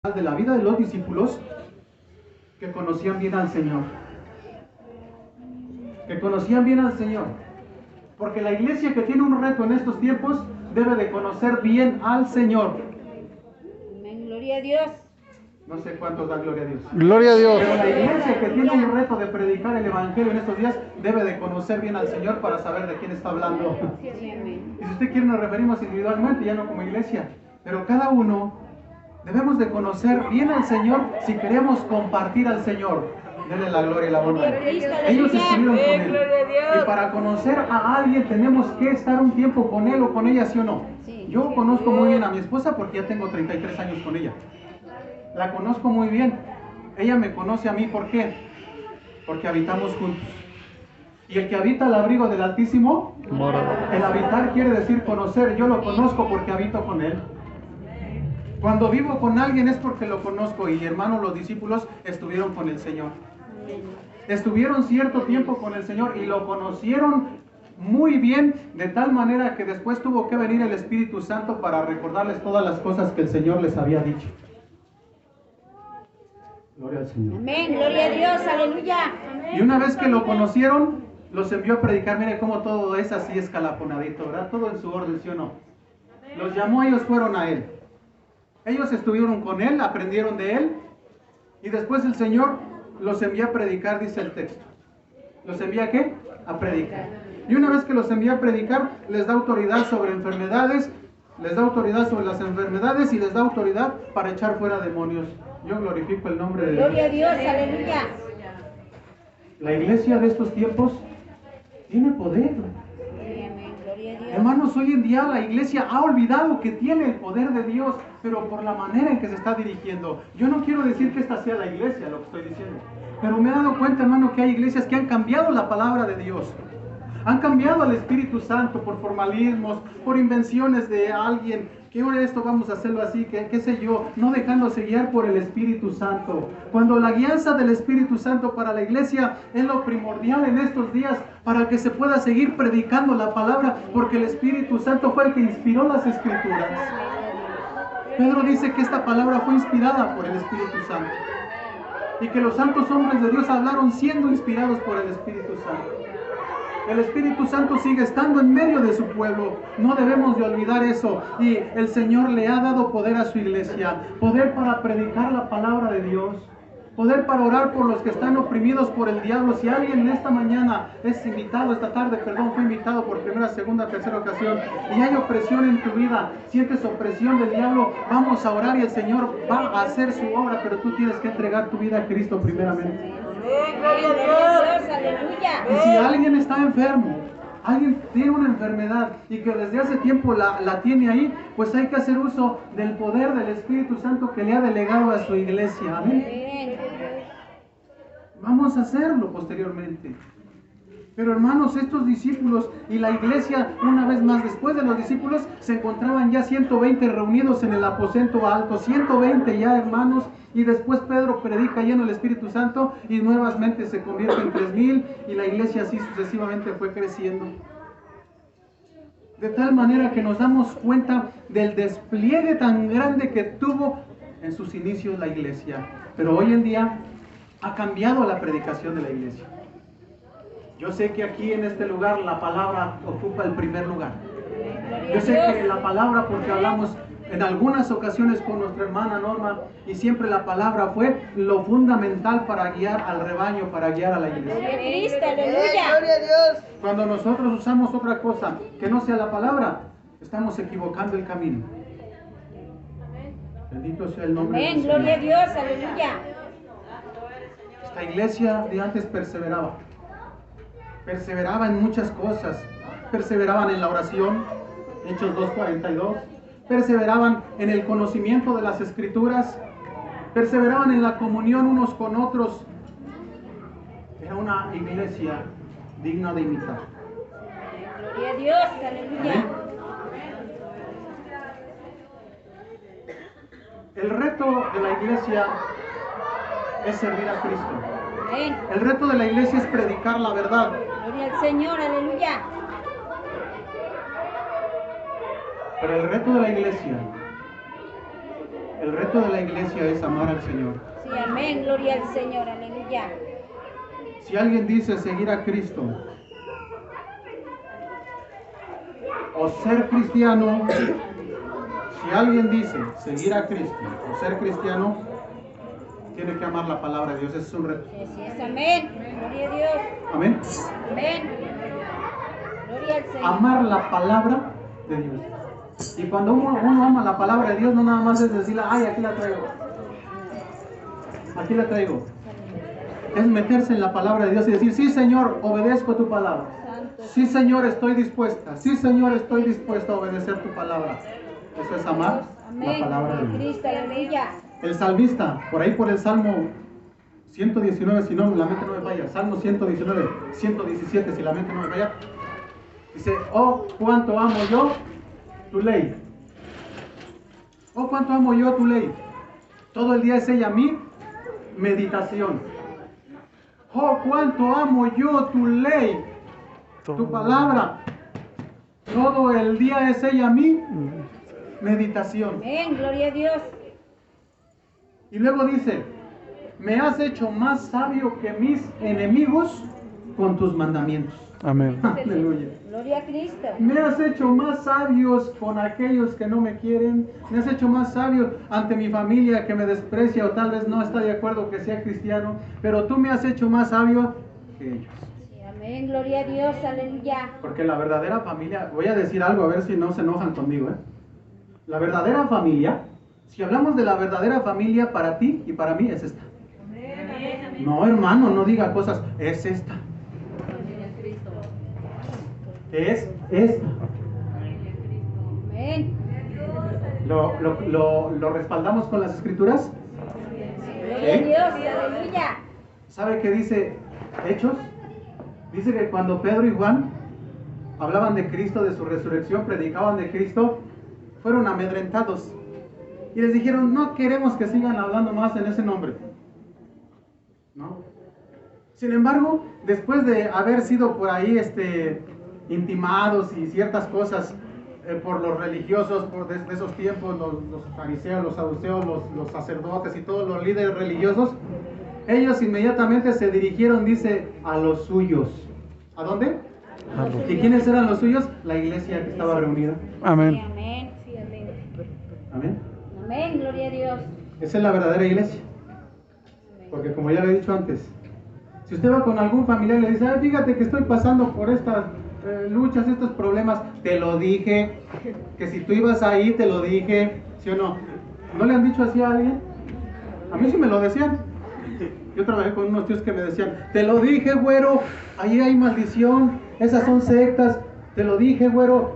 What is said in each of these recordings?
de la vida de los discípulos que conocían bien al Señor. Que conocían bien al Señor. Porque la iglesia que tiene un reto en estos tiempos debe de conocer bien al Señor. Amén, gloria a Dios. No sé cuántos dan gloria a Dios. Gloria a Dios. Pero la iglesia que tiene un reto de predicar el evangelio en estos días debe de conocer bien al Señor para saber de quién está hablando. Sí, amén. Y si usted quiere nos referimos individualmente, ya no como iglesia. Pero cada uno debemos de conocer bien al Señor si queremos compartir al Señor. Denle la gloria y la honra. Ellos estuvieron con Él. Y para conocer a alguien tenemos que estar un tiempo con Él o con ella, ¿sí o no? Yo conozco muy bien a mi esposa porque ya tengo 33 años con ella. La conozco muy bien. Ella me conoce a mí, ¿por qué? Porque habitamos juntos. Y el que habita al abrigo del Altísimo, el habitar quiere decir conocer. Yo lo conozco porque habito con Él. Cuando vivo con alguien es porque lo conozco. Y hermanos, los discípulos estuvieron con el Señor. Estuvieron cierto tiempo con el Señor y lo conocieron muy bien, de tal manera que después tuvo que venir el Espíritu Santo para recordarles todas las cosas que el Señor les había dicho. Gloria al Señor. Amén, gloria a Dios, aleluya. Y una vez que lo conocieron, los envió a predicar. Mire cómo todo es así escalafonadito, ¿verdad? Todo en su orden, ¿sí o no? Los llamó, ellos fueron a Él. Ellos estuvieron con Él, aprendieron de Él. Y después el Señor los envía a predicar, dice el texto. ¿Los envía a qué? A predicar. Y una vez que los envía a predicar, les da autoridad sobre enfermedades, les da autoridad sobre las enfermedades y les da autoridad para echar fuera demonios. Yo glorifico el nombre de Dios. Gloria a Dios, aleluya. La iglesia de estos tiempos tiene poder. Amén, gloria a Dios. Hermanos, hoy en día la iglesia ha olvidado que tiene el poder de Dios, pero por la manera en que se está dirigiendo. Yo no quiero decir que esta sea la iglesia, lo que estoy diciendo. Pero me he dado cuenta, hermano, que hay iglesias que han cambiado la palabra de Dios. Han cambiado al Espíritu Santo por formalismos, por invenciones de alguien. Que ahora esto vamos a hacerlo así, que qué sé yo, no dejándose guiar por el Espíritu Santo. Cuando la guianza del Espíritu Santo para la iglesia es lo primordial en estos días para que se pueda seguir predicando la palabra, porque el Espíritu Santo fue el que inspiró las Escrituras. Pedro dice que esta palabra fue inspirada por el Espíritu Santo y que los santos hombres de Dios hablaron siendo inspirados por el Espíritu Santo. El Espíritu Santo sigue estando en medio de su pueblo. No debemos de olvidar eso. Y el Señor le ha dado poder a su iglesia. Poder para predicar la palabra de Dios. Poder para orar por los que están oprimidos por el diablo. Si alguien esta mañana es invitado, esta tarde, fue invitado por primera, segunda, tercera ocasión, y hay opresión en tu vida, sientes opresión del diablo, vamos a orar y el Señor va a hacer su obra, pero tú tienes que entregar tu vida a Cristo primeramente. Gloria a Dios, aleluya. Y si alguien está enfermo, alguien tiene una enfermedad y que desde hace tiempo la tiene ahí, pues hay que hacer uso del poder del Espíritu Santo que le ha delegado a su iglesia. Amén. Amén. Vamos a hacerlo posteriormente. Pero hermanos, estos discípulos y la iglesia, una vez más, después de los discípulos, se encontraban ya 120 reunidos en el aposento alto. 120 ya, hermanos. Y después Pedro predica lleno del Espíritu Santo y nuevamente se convierte en 3000 y la iglesia así sucesivamente fue creciendo. De tal manera que nos damos cuenta del despliegue tan grande que tuvo en sus inicios la iglesia. Pero hoy en día ha cambiado la predicación de la iglesia. Yo sé que aquí en este lugar la palabra ocupa el primer lugar. Yo sé que la palabra, porque hablamos en algunas ocasiones con nuestra hermana Norma, y siempre la palabra fue lo fundamental para guiar al rebaño, para guiar a la iglesia. Gloria a Cristo, aleluya. Gloria a Dios. Cuando nosotros usamos otra cosa que no sea la palabra, estamos equivocando el camino. Bendito sea el nombre Amén, del gloria a Señor. Dios, aleluya. Esta iglesia de antes perseveraba. Perseveraba en muchas cosas. Perseveraban en la oración, Hechos 2:42. Perseveraban en el conocimiento de las Escrituras. Perseveraban en la comunión unos con otros. Era una iglesia digna de imitar. Gloria a Dios, aleluya. Amén. El reto de la iglesia es servir a Cristo. Amén. El reto de la iglesia es predicar la verdad. Gloria al Señor, aleluya. Pero el reto de la iglesia El reto de la iglesia es amar al Señor. Sí, amén. Gloria al Señor. Aleluya. Si alguien dice seguir a Cristo o ser cristiano, si alguien dice seguir a Cristo o ser cristiano, tiene que amar la palabra de Dios. Ese es un reto. Así es, amén. Gloria a Dios. Amén. Amén. Gloria al Señor. Amar la palabra de Dios. Y cuando uno ama la palabra de Dios, no nada más es decirla, ay, aquí la traigo. Aquí la traigo. Es meterse en la palabra de Dios y decir, sí, Señor, obedezco tu palabra. Santo. Sí, Señor, estoy dispuesta. Sí, Señor, estoy dispuesto a obedecer tu palabra. Eso es amar la Amén. palabra de Gloria a Dios. Cristo. Aleluya. El salmista, por ahí por el Salmo 119, si no la mente no me falla, Salmo 119, 117, si la mente no me falla, dice, oh, cuánto amo yo tu ley. Oh, cuánto amo yo tu ley. Todo el día es ella mi meditación. Oh, cuánto amo yo tu ley, tu palabra. Todo el día es ella mi meditación. Amén. Gloria a Dios. Y luego dice, me has hecho más sabio que mis enemigos con tus mandamientos. Amén. Aleluya. Gloria a Cristo. Me has hecho más sabios con aquellos que no me quieren. Me has hecho más sabio ante mi familia que me desprecia o tal vez no está de acuerdo que sea cristiano. Pero tú me has hecho más sabio que ellos. Sí, amén. Gloria a Dios. Aleluya. Porque la verdadera familia, voy a decir algo a ver si no se enojan conmigo, ¿eh? La verdadera familia, si hablamos de la verdadera familia para ti y para mí, es esta. No, hermano, no diga cosas, es esta. Es esta. Amén. ¿Lo respaldamos con las escrituras? Gloria a Dios. Aleluya. ¿Sabe qué dice Hechos? Dice que cuando Pedro y Juan hablaban de Cristo, de su resurrección, predicaban de Cristo, fueron amedrentados. Y les dijeron, no queremos que sigan hablando más en ese nombre. ¿No? Sin embargo, después de haber sido por ahí intimados y ciertas cosas por los religiosos de esos tiempos, los fariseos, los saduceos, los sacerdotes y todos los líderes religiosos, ellos inmediatamente se dirigieron, dice, a los suyos. ¿A dónde? ¿Y quiénes eran los suyos? La iglesia que estaba reunida. Amén. Sí, amén. Sí, amén. Amén. Amén. Gloria a Dios. Esa es la verdadera iglesia. Porque como ya lo he dicho antes, si usted va con algún familiar y le dice, fíjate que estoy pasando por estas luchas, estos problemas, te lo dije, que si tú ibas ahí, te lo dije, ¿sí o no? ¿No le han dicho así a alguien? A mí sí me lo decían. Yo trabajé con unos tíos que me decían, te lo dije, güero, ahí hay maldición, esas son sectas, te lo dije, güero.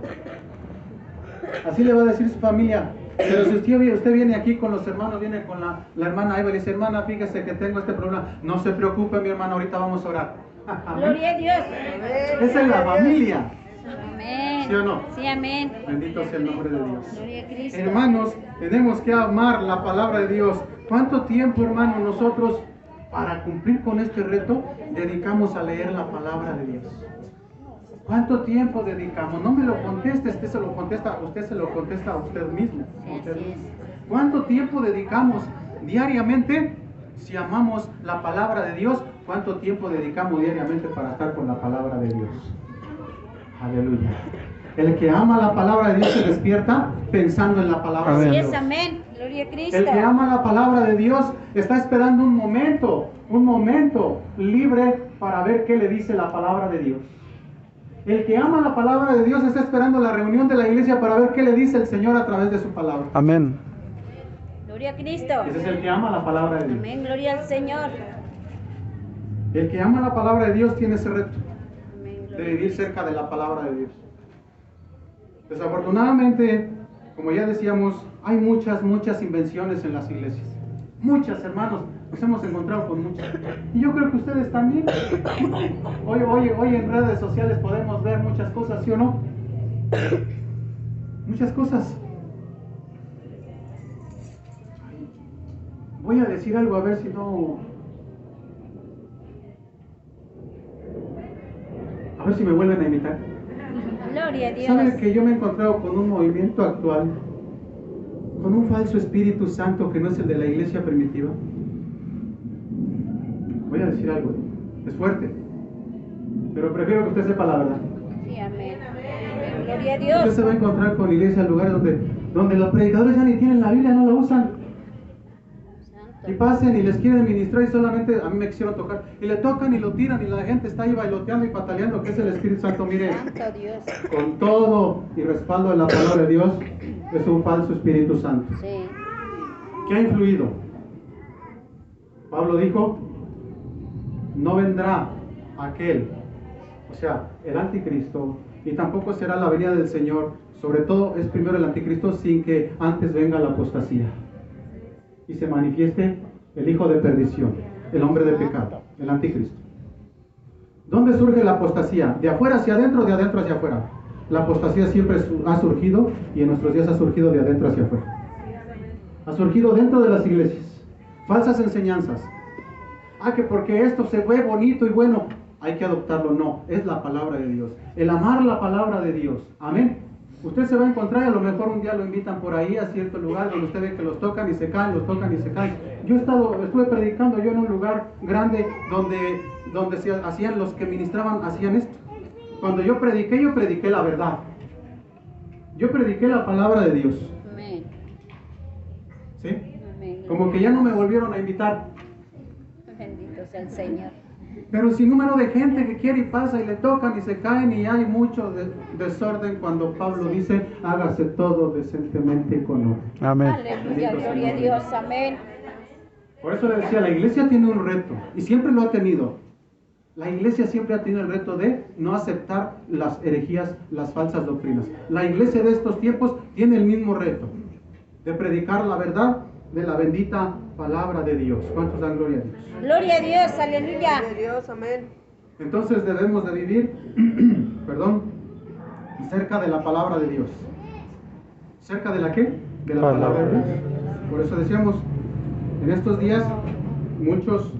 Así le va a decir su familia. Pero si usted viene aquí con los hermanos, viene con la hermana Eva y le dice, hermana, fíjese que tengo este problema. No se preocupe, mi hermana, ahorita vamos a orar. Gloria a Dios. Esa es la familia. Amén. ¿Sí o no? Sí, amén. Bendito sea el nombre de Dios. Gloria a Cristo. Hermanos, tenemos que amar la palabra de Dios. ¿Cuánto tiempo, hermano, nosotros, para cumplir con este reto, dedicamos a leer la palabra de Dios? ¿Cuánto tiempo dedicamos? No me lo conteste, usted se lo contesta a usted mismo. Sí, así es. ¿Cuánto tiempo dedicamos diariamente? Si amamos la palabra de Dios, ¿cuánto tiempo dedicamos diariamente para estar con la palabra de Dios? Aleluya. El que ama la palabra de Dios se despierta pensando en la palabra de Amén. Dios. Así es, amén. Gloria a Cristo. El que ama la palabra de Dios está esperando un momento libre para ver qué le dice la palabra de Dios. El que ama la palabra de Dios está esperando la reunión de la iglesia para ver qué le dice el Señor a través de su palabra. Amén. Gloria a Cristo. Ese es el que ama la palabra de Dios. Amén. Gloria al Señor. El que ama la palabra de Dios tiene ese reto Amén. de vivir cerca de la palabra de Dios. Desafortunadamente, como ya decíamos, hay muchas invenciones en las iglesias. Muchas, hermanos, nos hemos encontrado con muchas. Y yo creo que ustedes también. Hoy en redes sociales podemos ver muchas cosas, ¿sí o no? Muchas cosas. Voy a decir algo a ver si no... A ver si me vuelven a imitar. Gloria a Dios. ¿Sabe que yo me he encontrado con un movimiento actual con un falso Espíritu Santo que no es el de la iglesia primitiva? Voy a decir algo, es fuerte, pero prefiero que usted sepa la verdad. Sí, amén. Amén. Gloria a Usted Dios. se va a encontrar con iglesias, lugares donde los predicadores ya ni tienen la Biblia, no la usan. Y Santo. pasen y les quieren ministrar y solamente a mí me quisieron tocar. Y le tocan y lo tiran y la gente está ahí bailoteando y pataleando, que es el Espíritu Santo. Mire, Santo Dios. con todo y respaldo de la palabra de Dios, es un falso Espíritu Santo. Sí. ¿Qué ha influido? Pablo dijo, no vendrá aquel, o sea, el anticristo, y tampoco será la venida del Señor, sobre todo es primero el anticristo, sin que antes venga la apostasía y se manifieste el hijo de perdición, el hombre de pecado, el anticristo. ¿Dónde surge la apostasía? ¿De afuera hacia adentro o de adentro hacia afuera? La apostasía siempre ha surgido y en nuestros días ha surgido de adentro hacia afuera. Ha surgido dentro de las iglesias. Falsas enseñanzas. Que porque esto se ve bonito y bueno, hay que adoptarlo. No, es la palabra de Dios. El amar la palabra de Dios. Amén. Usted se va a encontrar y a lo mejor un día lo invitan por ahí a cierto lugar donde usted ve que los tocan y se caen, los tocan y se caen. Yo estuve predicando yo en un lugar grande donde se hacían, los que ministraban hacían esto. Cuando yo prediqué la verdad. Yo prediqué la palabra de Dios. Amén. ¿Sí? Amén. Como que ya no me volvieron a invitar. Bendito sea el Señor. Pero sin número de gente que quiere y pasa y le tocan y se caen y hay mucho desorden cuando Pablo dice, hágase todo decentemente con orden. Amén. Aleluya, gloria a Dios. Amén. Por eso le decía, la iglesia tiene un reto y siempre lo ha tenido. La iglesia siempre ha tenido el reto de no aceptar las herejías, las falsas doctrinas. La iglesia de estos tiempos tiene el mismo reto de predicar la verdad de la bendita palabra de Dios. ¿Cuántos dan gloria a Dios? Gloria a Dios. Aleluya. Gloria a Dios, amén. Entonces debemos de vivir, cerca de la palabra de Dios. ¿Cerca de la qué? De la palabra de Dios. Por eso decíamos, en estos días muchos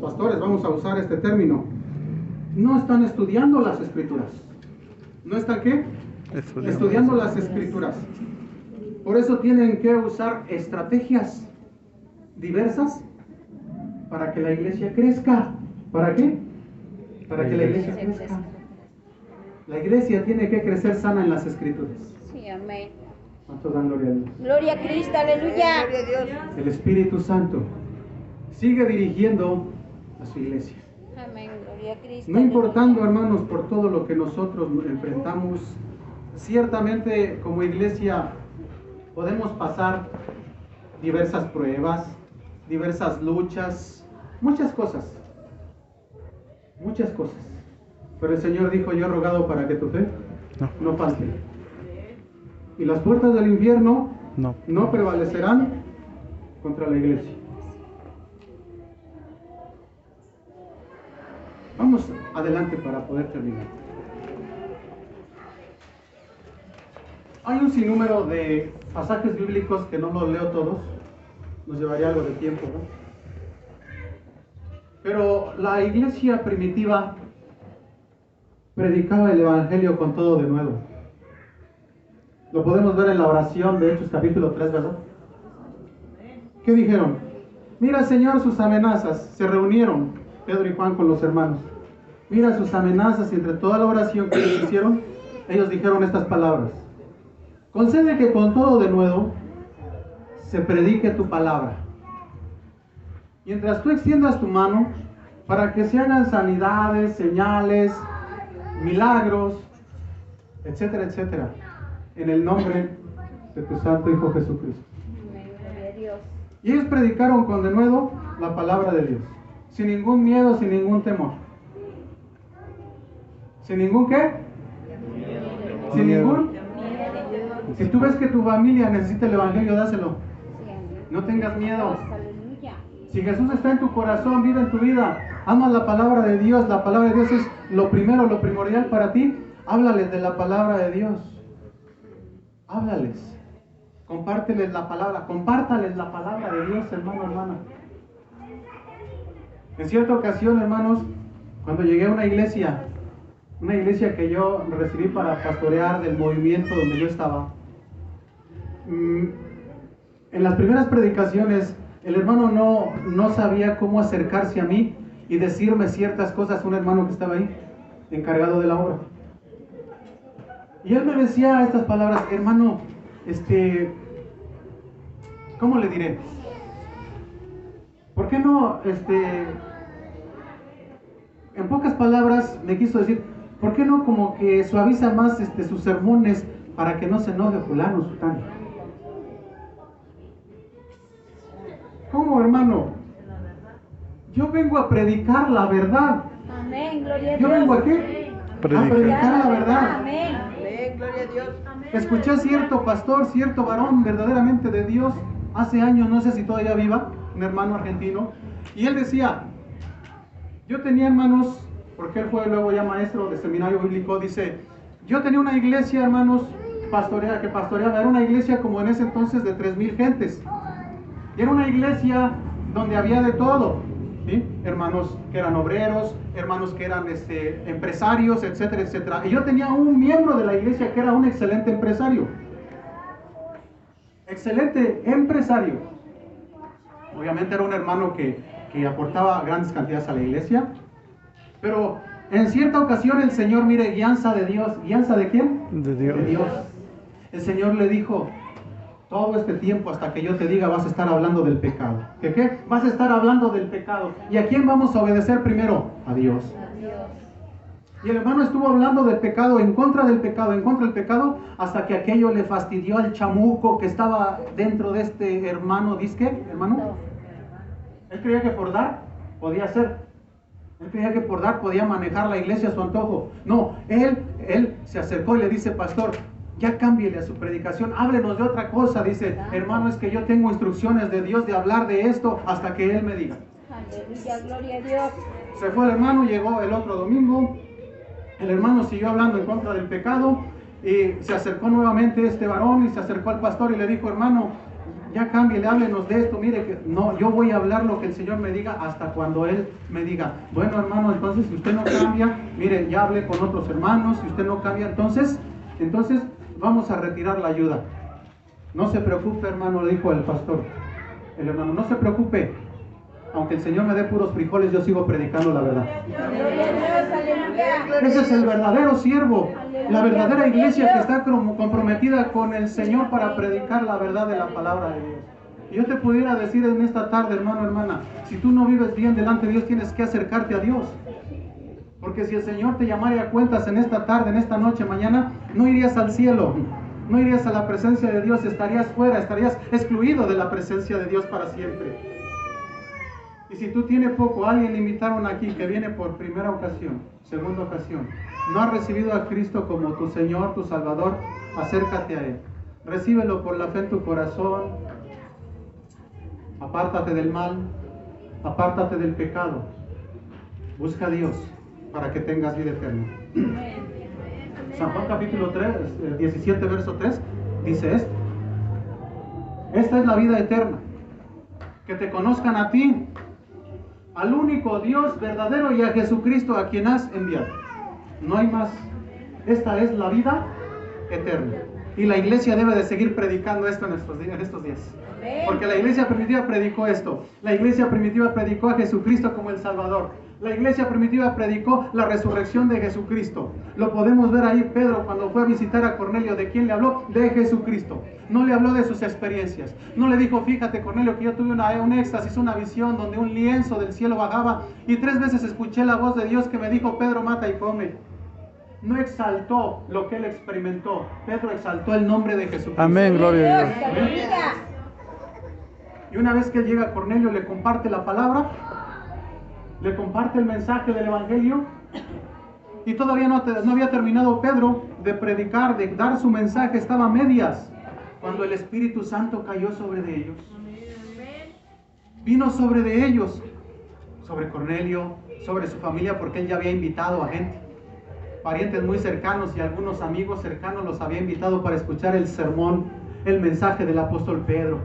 pastores, vamos a usar este término, no están estudiando las escrituras. ¿No están qué? Estudiando las escrituras. Por eso tienen que usar estrategias diversas para que la iglesia crezca. ¿Para qué? Para que la iglesia crezca. La iglesia tiene que crecer sana en las escrituras. Sí, amén. ¿Cuántos dan gloria a Dios? Gloria a Cristo. Aleluya. Gloria a Dios. El Espíritu Santo sigue dirigiendo a su iglesia. Amén. Gloria a Cristo. No importando, Aleluya. hermanos, por todo lo que nosotros enfrentamos, ciertamente como iglesia podemos pasar diversas pruebas, diversas luchas, muchas cosas. Pero el Señor dijo, yo he rogado para que tu fe no falte. Y las puertas del infierno no prevalecerán contra la iglesia. Vamos adelante para poder terminar. Hay un sinnúmero de pasajes bíblicos que no los leo todos, nos llevaría algo de tiempo, ¿no? Pero la iglesia primitiva predicaba el evangelio con todo de nuevo. Lo podemos ver en la oración de Hechos capítulo 3, ¿verdad? ¿Qué dijeron? Mira, Señor, sus amenazas. Se reunieron Pedro y Juan con los hermanos. Mira sus amenazas, y entre toda la oración que ellos hicieron, ellos dijeron estas palabras. Concede que con todo de nuevo se predique tu palabra. Mientras tú extiendas tu mano para que se hagan sanidades, señales, milagros, etcétera, etcétera, en el nombre de tu Santo Hijo Jesucristo. Amén. Gloria a Dios. Y ellos predicaron con denuedo la palabra de Dios, sin ningún miedo, sin ningún temor. ¿Sin ningún qué? Sin ningún. Si tú ves que tu familia necesita el evangelio, dáselo. Sí, amén. No tengas miedo. Aleluya. Si Jesús está en tu corazón, vive en tu vida, ama la palabra de Dios. La palabra de Dios es lo primero, lo primordial para ti. Háblales de la palabra de Dios. Háblales. Compárteles la palabra. Compártales la palabra de Dios, hermano, hermana. En cierta ocasión, hermanos, cuando llegué a una iglesia que yo recibí para pastorear del movimiento donde yo estaba, mm, en las primeras predicaciones, el hermano no sabía cómo acercarse a mí y decirme ciertas cosas, un hermano que estaba ahí, encargado de la obra. Y él me decía estas palabras, hermano, ¿cómo le diré? ¿Por qué no, en pocas palabras me quiso decir, ¿por qué no como que suaviza más sus sermones para que no se enoje fulano, sutano? ¿Cómo, hermano? Yo vengo a predicar la verdad. Amén, gloria a ¿Yo Dios. vengo a qué? A predicar la verdad. Amén. Amén, gloria a Dios. Escuché a cierto pastor, cierto varón verdaderamente de Dios, hace años, no sé si todavía viva, un hermano argentino, y él decía, yo tenía hermanos, porque él fue luego ya maestro de seminario bíblico, dice, yo tenía una iglesia, hermanos, que pastoreaba, era una iglesia como en ese entonces de 3,000 gentes, y era una iglesia donde había de todo, ¿sí? Hermanos que eran obreros, hermanos que eran empresarios, etcétera, etcétera. Y yo tenía un miembro de la iglesia que era un excelente empresario. Excelente empresario. Obviamente era un hermano que aportaba grandes cantidades a la iglesia. Pero en cierta ocasión el Señor, mire, guianza de Dios. ¿Guianza de quién? De Dios. De Dios. El Señor le dijo, todo este tiempo hasta que yo te diga vas a estar hablando del pecado. ¿Qué qué? Vas a estar hablando del pecado. ¿Y a quién vamos a obedecer primero? A Dios. Y el hermano estuvo hablando del pecado, en contra del pecado, hasta que aquello le fastidió al chamuco que estaba dentro de este hermano. ¿Dice qué, hermano? Él creía que por dar podía hacer. Él creía que por dar podía manejar la iglesia a su antojo. No, él se acercó y le dice, pastor, ya cámbiele a su predicación, háblenos de otra cosa. Dice, hermano, es que yo tengo instrucciones de Dios de hablar de esto hasta que Él me diga. Aleluya, gloria a Dios. Se fue el hermano, llegó el otro domingo, el hermano siguió hablando en contra del pecado y se acercó nuevamente este varón y se acercó al pastor y le dijo, hermano, ya cámbiele, háblenos de esto, mire que no, yo voy a hablar lo que el Señor me diga hasta cuando Él me diga. Bueno, hermano, entonces si usted no cambia, mire, ya hablé con otros hermanos, si usted no cambia, entonces vamos a retirar la ayuda. No se preocupe, hermano, le dijo el pastor. El hermano, no se preocupe. Aunque el Señor me dé puros frijoles, yo sigo predicando la verdad. Gloria a Dios, aleluya. Ese es el verdadero siervo, la verdadera iglesia que está comprometida con el Señor para predicar la verdad de la palabra de Dios. Y yo te pudiera decir en esta tarde, hermano, hermana, si tú no vives bien delante de Dios, tienes que acercarte a Dios. Porque si el Señor te llamara a cuentas en esta tarde, en esta noche, mañana, no irías al cielo, no irías a la presencia de Dios, estarías fuera, estarías excluido de la presencia de Dios para siempre. Y si tú tienes poco, alguien le invitaron aquí que viene por primera ocasión, segunda ocasión, no ha recibido a Cristo como tu Señor, tu Salvador, acércate a Él. Recíbelo por la fe en tu corazón, apártate del mal, apártate del pecado, busca a Dios para que tengas vida eterna. San Juan capítulo 3, 17 verso 3 dice esto: esta es la vida eterna, que te conozcan a ti, al único Dios verdadero, y a Jesucristo a quien has enviado. No hay más. Esta es la vida eterna. Y la iglesia debe de seguir predicando esto en estos días. Porque la iglesia primitiva predicó esto. La iglesia primitiva predicó a Jesucristo como el Salvador. La iglesia primitiva predicó la resurrección de Jesucristo. Lo podemos ver ahí, Pedro, cuando fue a visitar a Cornelio. ¿De quién le habló? De Jesucristo. No le habló de sus experiencias. No le dijo, fíjate, Cornelio, que yo tuve un éxtasis, una visión donde un lienzo del cielo bajaba y 3 veces escuché la voz de Dios que me dijo, Pedro, mata y come. No exaltó lo que él experimentó. Pedro exaltó el nombre de Jesucristo. Amén, gloria a Dios. Aleluya. Y una vez que él llega a Cornelio, le comparte la palabra, le comparte el mensaje del Evangelio, y todavía no había terminado Pedro de predicar, de dar su mensaje, estaba a medias, cuando el Espíritu Santo cayó sobre de ellos. Vino sobre de ellos, sobre Cornelio, sobre su familia, porque él ya había invitado a gente, parientes muy cercanos y algunos amigos cercanos los había invitado para escuchar el sermón, el mensaje del apóstol Pedro.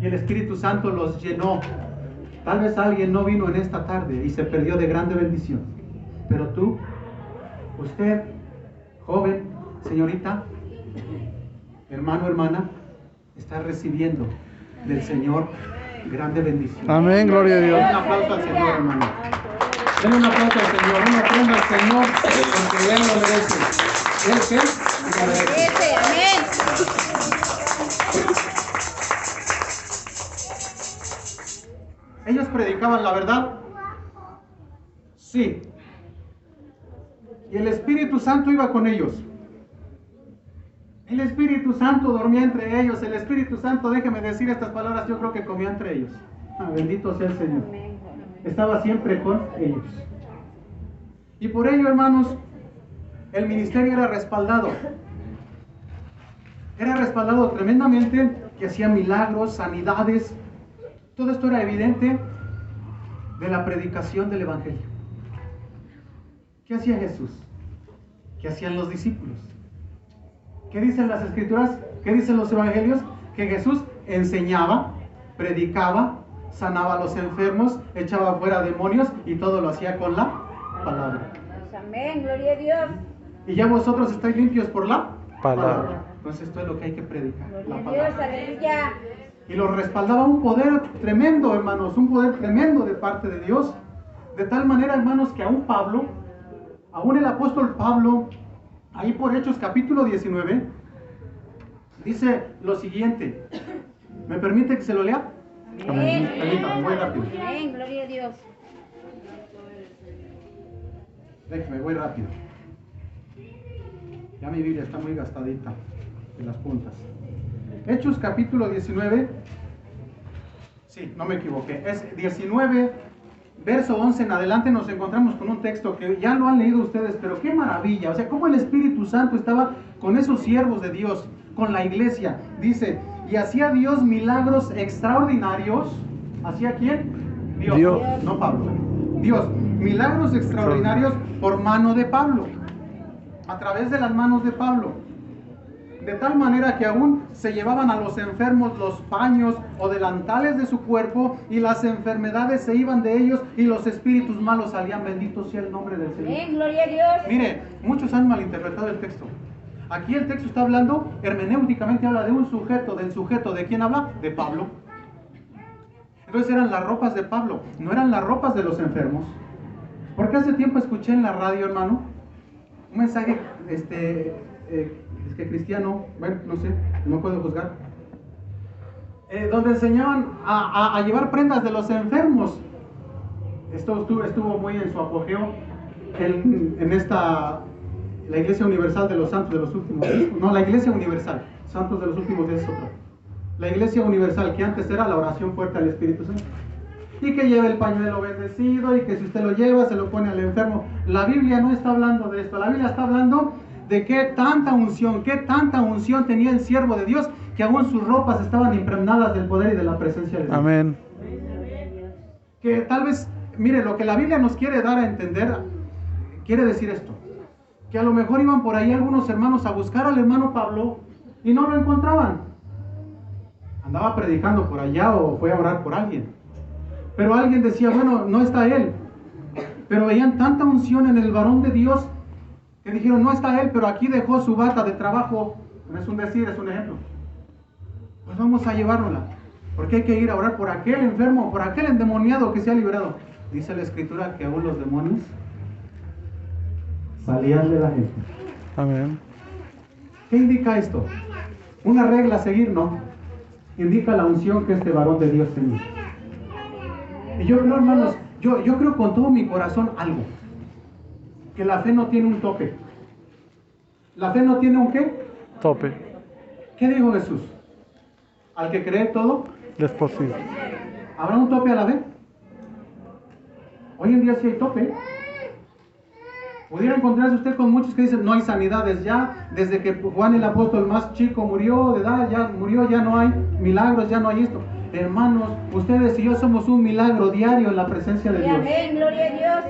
Y el Espíritu Santo los llenó. Tal vez alguien no vino en esta tarde y se perdió de grande bendición. Pero tú, usted, joven, señorita, hermano, hermana, está recibiendo del Señor grande bendición. Amén, gloria a Dios. Un aplauso al Señor, hermano. Denle un aplauso al Señor, una ofrenda al Señor, porque Él lo merece. ¿Él qué? Lo merece. Amén. ¿Ellos predicaban la verdad? Sí. Y el Espíritu Santo iba con ellos. El Espíritu Santo dormía entre ellos. El Espíritu Santo, déjeme decir estas palabras, yo creo que comía entre ellos. Bendito sea el Señor. Estaba siempre con ellos. Y por ello, hermanos, el ministerio era respaldado. Era respaldado tremendamente, que hacía milagros, sanidades. Todo esto era evidente de la predicación del Evangelio. ¿Qué hacía Jesús? ¿Qué hacían los discípulos? ¿Qué dicen las Escrituras? ¿Qué dicen los Evangelios? Que Jesús enseñaba, predicaba, sanaba a los enfermos, echaba fuera demonios y todo lo hacía con la palabra. Amén, gloria a Dios. Y ya vosotros estáis limpios por la Palabra. Entonces esto es lo que hay que predicar, la Gloria a palabra. Dios, aleluya. Y los respaldaba un poder tremendo, hermanos, un poder tremendo de parte de Dios. De tal manera, hermanos, que aún Pablo, aún el apóstol Pablo, ahí por Hechos capítulo 19, dice lo siguiente. ¿Me permite que se lo lea? Amén. Permítame, voy rápido. Amén, gloria a Dios. Déjeme, voy rápido. Ya mi Biblia está muy gastadita en las puntas. Hechos capítulo 19. Sí, no me equivoqué. Es 19, verso 11 en adelante nos encontramos con un texto que ya lo han leído ustedes, pero qué maravilla. O sea, cómo el Espíritu Santo estaba con esos siervos de Dios, con la iglesia. Dice, y hacía Dios milagros extraordinarios. ¿Hacía quién? Dios. No Pablo. Dios. Milagros extraordinarios por mano de Pablo. A través de las manos de Pablo. De tal manera que aún se llevaban a los enfermos los paños o delantales de su cuerpo y las enfermedades se iban de ellos y los espíritus malos salían. Bendito sea el nombre del Señor. Amén, gloria a Dios. Mire, muchos han malinterpretado el texto. Aquí el texto está hablando, hermenéuticamente habla de un sujeto. ¿Del sujeto de quién habla? De Pablo. Entonces eran las ropas de Pablo, no eran las ropas de los enfermos. Porque hace tiempo escuché en la radio, hermano, un mensaje, es que cristiano, bueno, no sé, no puedo juzgar, donde enseñaban a llevar prendas de los enfermos. Esto estuvo muy en su apogeo la Iglesia Universal de los Santos de los Últimos Días. No, la Iglesia Universal, Santos de los Últimos Días es otro. La Iglesia Universal, que antes era la oración fuerte al Espíritu Santo. Y que lleve el pañuelo bendecido y que si usted lo lleva se lo pone al enfermo. La Biblia no está hablando de esto. La Biblia está hablando de qué tanta unción tenía el siervo de Dios, que aún sus ropas estaban impregnadas del poder y de la presencia de Dios. Amén. Que tal vez, mire, lo que la Biblia nos quiere dar a entender, quiere decir esto. Que a lo mejor iban por ahí algunos hermanos a buscar al hermano Pablo y no lo encontraban. Andaba predicando por allá o fue a orar por alguien. Pero alguien decía, bueno, no está él. Pero veían tanta unción en el varón de Dios que dijeron, no está él, pero aquí dejó su bata de trabajo. No es un decir, es un ejemplo. Pues vamos a llevárnosla. Porque hay que ir a orar por aquel enfermo, por aquel endemoniado que se ha liberado. Dice la Escritura que aún los demonios salían de la gente. Amén. ¿Qué indica esto? ¿Una regla a seguir? No. Indica la unción que este varón de Dios tenía. Y yo creo, hermanos, yo creo con todo mi corazón algo. Que la fe no tiene un tope. ¿La fe no tiene un qué? Tope. ¿Qué dijo Jesús? Al que cree todo, Es posible. ¿habrá un tope a la fe? Hoy en día sí hay tope. Pudiera encontrarse usted con muchos que dicen, no hay sanidades ya, desde que Juan el apóstol más chico murió de edad, ya murió, ya no hay milagros, ya no hay esto. Hermanos, ustedes y yo somos un milagro diario en la presencia de Dios. Amén, gloria a Dios.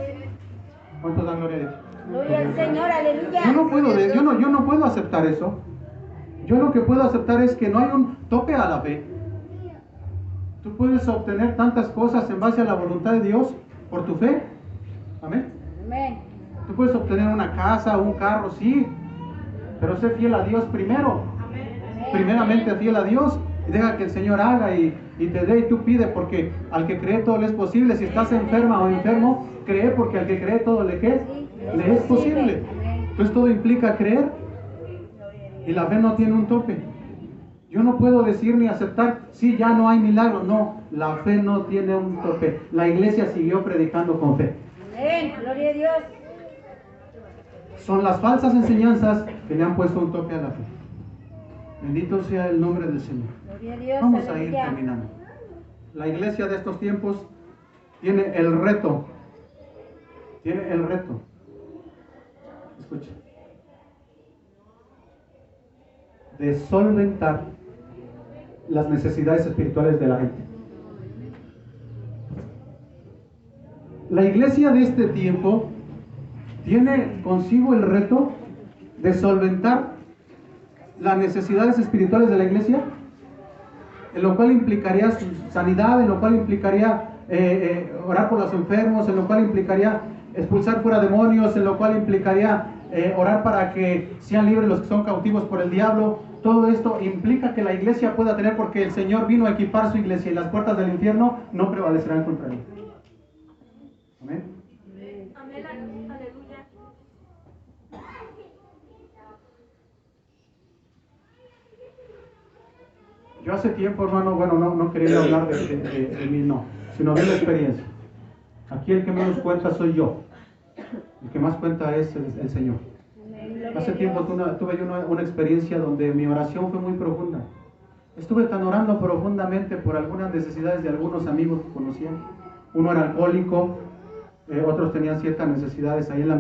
¿Cuántos dan gloria a Dios? Gloria al Señor, aleluya. Yo no puedo aceptar eso. Yo lo que puedo aceptar es que no hay un tope a la fe. Tú puedes obtener tantas cosas en base a la voluntad de Dios por tu fe. Amén. Amén. Tú puedes obtener una casa, un carro, sí, pero sé fiel a Dios primero. Primeramente fiel a Dios Y deja que el Señor haga y te dé y tú pide, porque al que cree todo le es posible. Si estás enferma o enfermo, cree, porque al que cree todo le es posible. Entonces todo implica creer. Y la fe no tiene un tope. Yo no puedo decir ni aceptar, sí, ya no hay milagro. No, la fe no tiene un tope. La iglesia siguió predicando con fe. Amén. Gloria a Dios. Son las falsas enseñanzas que le han puesto un tope a la fe. Bendito sea el nombre del Señor. Gloria a Dios. Vamos a ir Aleluya. terminando. La iglesia de estos tiempos tiene el reto. Tiene el reto. Escucha. De solventar las necesidades espirituales de la gente. La iglesia de este tiempo tiene consigo el reto de solventar las necesidades espirituales de la iglesia, en lo cual implicaría su sanidad, en lo cual implicaría orar por los enfermos, en lo cual implicaría expulsar fuera demonios, en lo cual implicaría orar para que sean libres los que son cautivos por el diablo. Todo esto implica que la iglesia pueda tener, porque el Señor vino a equipar su iglesia y las puertas del infierno no prevalecerán contra él. Amén. Amén. Aleluya. Yo hace tiempo, hermano, bueno, no quería hablar de mí, no, sino de la experiencia. Aquí el que menos cuenta soy yo. El que más cuenta es el Señor. Hace tiempo tuve yo una experiencia donde mi oración fue muy profunda. Estuve tan orando profundamente por algunas necesidades de algunos amigos que conocían. Uno era alcohólico, otros tenían ciertas necesidades ahí en la